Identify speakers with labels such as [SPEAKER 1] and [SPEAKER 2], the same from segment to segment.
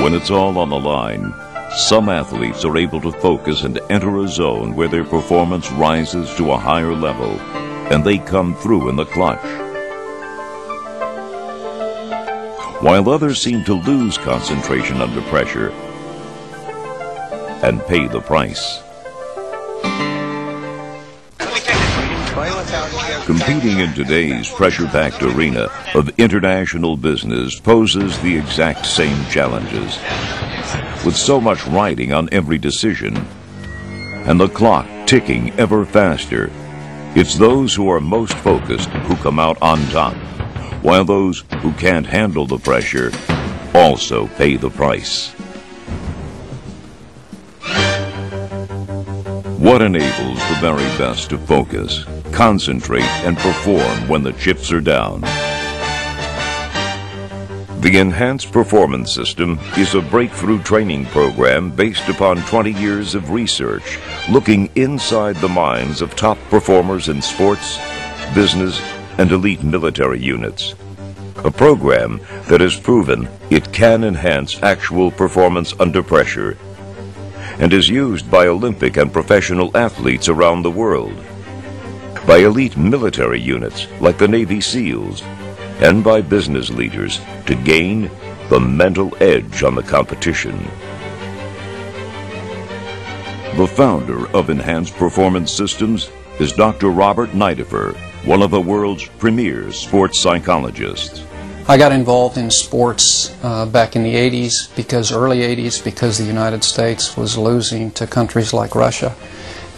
[SPEAKER 1] When it's all on the line, some athletes are able to focus and enter a zone where their performance rises to a higher level, and they come through in the clutch. While others seem to lose concentration under pressure and pay the price. Competing in today's pressure-packed arena of international business poses the exact same challenges. With so much riding on every decision, and the clock ticking ever faster, it's those who are most focused who come out on top, while those who can't handle the pressure also pay the price. What enables the very best to focus, concentrate, and perform when the chips are down? The Enhanced Performance System is a breakthrough training program based upon 20 years of research, looking inside the minds of top performers in sports, business, and elite military units. A program that has proven it can enhance actual performance under pressure, and is used by Olympic and professional athletes around the world, by elite military units like the Navy SEALs, and by business leaders to gain the mental edge on the competition. The founder of Enhanced Performance Systems is Dr. Robert Nideffer, one of the world's premier sports psychologists.
[SPEAKER 2] I got involved in sports back in the early 80s, because the United States was losing to countries like Russia.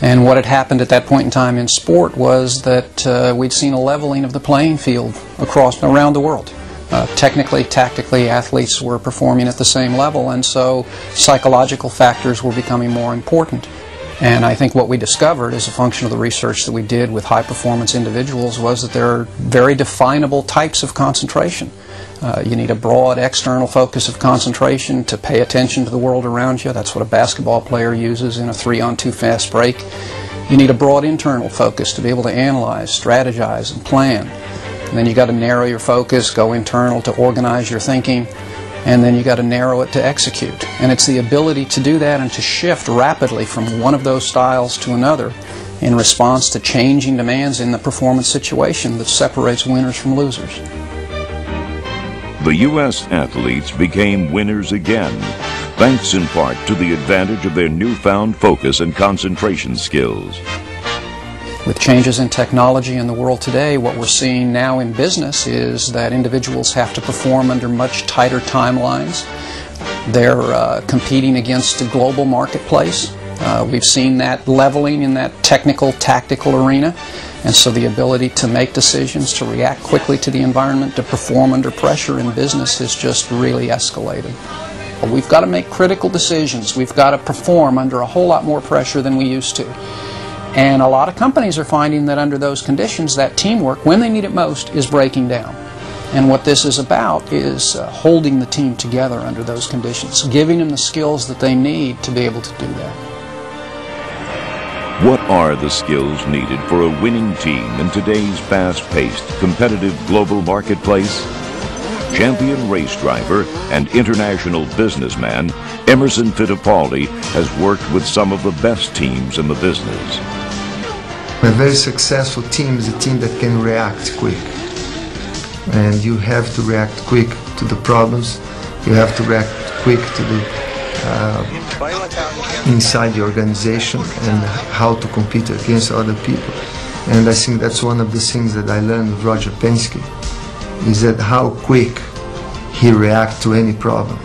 [SPEAKER 2] And what had happened at that point in time in sport was that we'd seen a leveling of the playing field around the world. Technically, tactically, athletes were performing at the same level, and so psychological factors were becoming more important. And I think what we discovered as a function of the research that we did with high-performance individuals was that there are very definable types of concentration. You need a broad external focus of concentration to pay attention to the world around you. That's what a basketball player uses in a 3-on-2 fast break. You need a broad internal focus to be able to analyze, strategize, and plan. And then you got to narrow your focus, go internal to organize your thinking, and then you got to narrow it to execute. And it's the ability to do that and to shift rapidly from one of those styles to another in response to changing demands in the performance situation that separates winners from losers.
[SPEAKER 1] The U.S. athletes became winners again, thanks in part to the advantage of their newfound focus and concentration skills.
[SPEAKER 2] With changes in technology in the world today, what we're seeing now in business is that individuals have to perform under much tighter timelines. They're competing against a global marketplace. We've seen that leveling in that technical, tactical arena. And so the ability to make decisions, to react quickly to the environment, to perform under pressure in business has just really escalated. We've got to make critical decisions. We've got to perform under a whole lot more pressure than we used to. And a lot of companies are finding that under those conditions, that teamwork, when they need it most, is breaking down. And what this is about is holding the team together under those conditions, giving them the skills that they need to be able to do that.
[SPEAKER 1] What are the skills needed for a winning team in today's fast-paced, competitive global marketplace? Champion race driver and international businessman Emerson Fittipaldi has worked with some of the best teams in the business.
[SPEAKER 3] A very successful team is a team that can react quick. And you have to react quick to the problems. You have to react quick to the inside the organization and how to compete against other people. And I think that's one of the things that I learned with Roger Penske, is that how quick he reacts to any problem.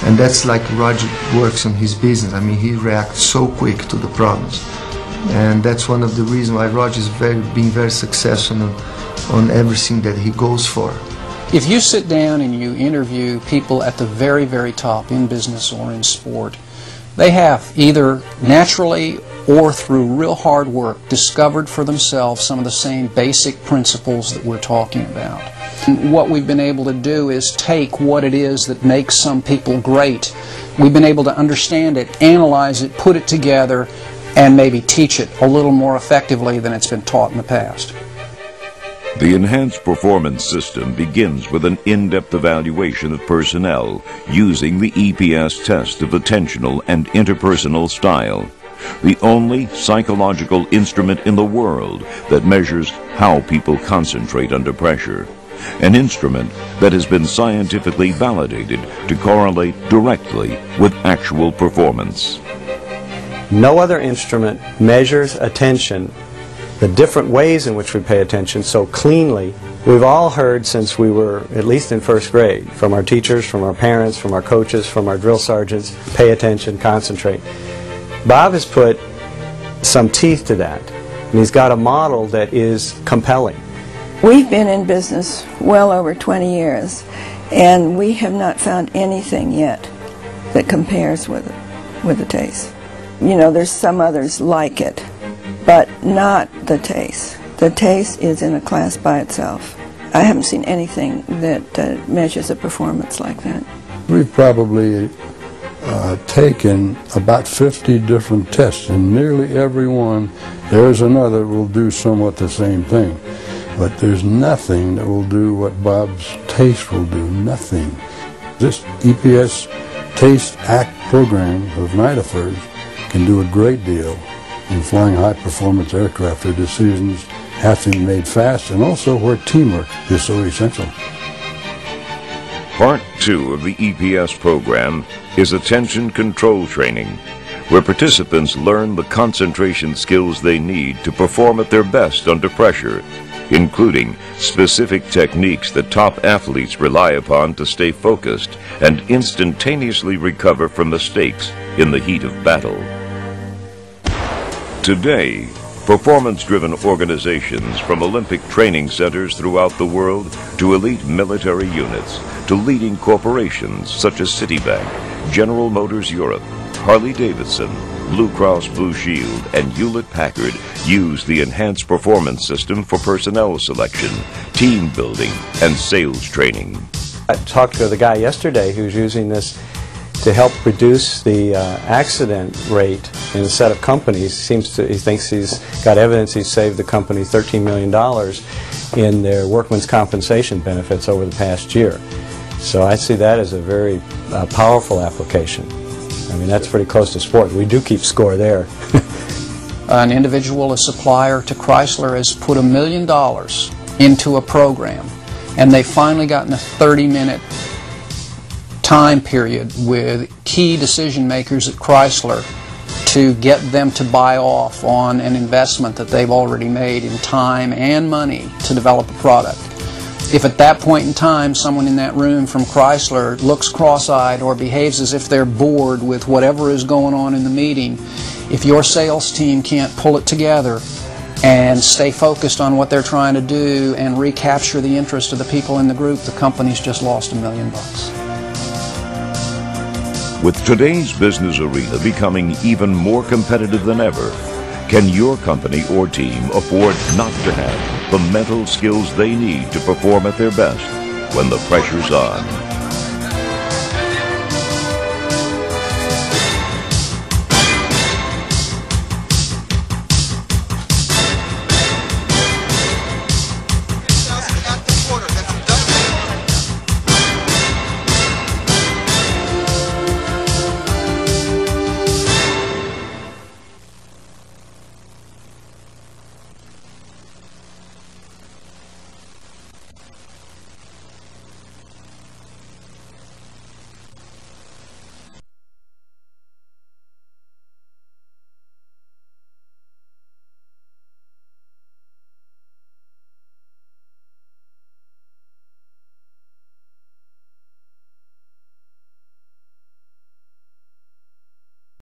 [SPEAKER 3] And that's like Roger works on his business. I mean, he reacts so quick to the problems. And that's one of the reasons why Roger's been very successful on everything that he goes for.
[SPEAKER 2] If you sit down and you interview people at the very, very top in business or in sport, they have either naturally or through real hard work discovered for themselves some of the same basic principles that we're talking about. And what we've been able to do is take what it is that makes some people great. We've been able to understand it, analyze it, put it together, and maybe teach it a little more effectively than it's been taught in the past.
[SPEAKER 1] The Enhanced Performance System begins with an in-depth evaluation of personnel using the EPS test of attentional and interpersonal style, the only psychological instrument in the world that measures how people concentrate under pressure, an instrument that has been scientifically validated to correlate directly with actual performance.
[SPEAKER 4] No other instrument measures attention, the different ways in which we pay attention, so cleanly. We've all heard since we were at least in first grade, from our teachers, from our parents, from our coaches, from our drill sergeants, pay attention, concentrate. Bob has put some teeth to that, and he's got a model that is compelling.
[SPEAKER 5] We've been in business well over 20 years, and we have not found anything yet that compares with the TACE. You know, there's some others like it, but not the TACE. The TACE is in a class by itself. I haven't seen anything that measures a performance like that.
[SPEAKER 6] We've probably taken about 50 different tests, and nearly every one, there's another that will do somewhat the same thing. But there's nothing that will do what Bob's TACE will do, nothing. This EPS TACE ACT program of Nitafers can do a great deal in flying high-performance aircraft where decisions have to be made fast and also where teamwork is so essential.
[SPEAKER 1] Part 2 of the EPS program is attention control training, where participants learn the concentration skills they need to perform at their best under pressure, including specific techniques that top athletes rely upon to stay focused and instantaneously recover from mistakes in the heat of battle. Today, performance-driven organizations from Olympic training centers throughout the world to elite military units to leading corporations such as Citibank, General Motors Europe, Harley-Davidson, Blue Cross Blue Shield, and Hewlett-Packard use the Enhanced Performance System for personnel selection, team building, and sales training.
[SPEAKER 4] I talked to the guy yesterday who's using this to help reduce the accident rate in a set of companies. He thinks he's got evidence he's saved the company $13 million in their workman's compensation benefits over the past year. So I see that as a very powerful application. I mean, that's pretty close to sport. We do keep score there.
[SPEAKER 2] An individual, a supplier to Chrysler, has put $1 million into a program, and they've finally gotten a 30-minute time period with key decision makers at Chrysler to get them to buy off on an investment that they've already made in time and money to develop a product. If at that point in time someone in that room from Chrysler looks cross-eyed or behaves as if they're bored with whatever is going on in the meeting, if your sales team can't pull it together and stay focused on what they're trying to do and recapture the interest of the people in the group, the company's just lost $1 million.
[SPEAKER 1] With today's business arena becoming even more competitive than ever, can your company or team afford not to have the mental skills they need to perform at their best when the pressure's on?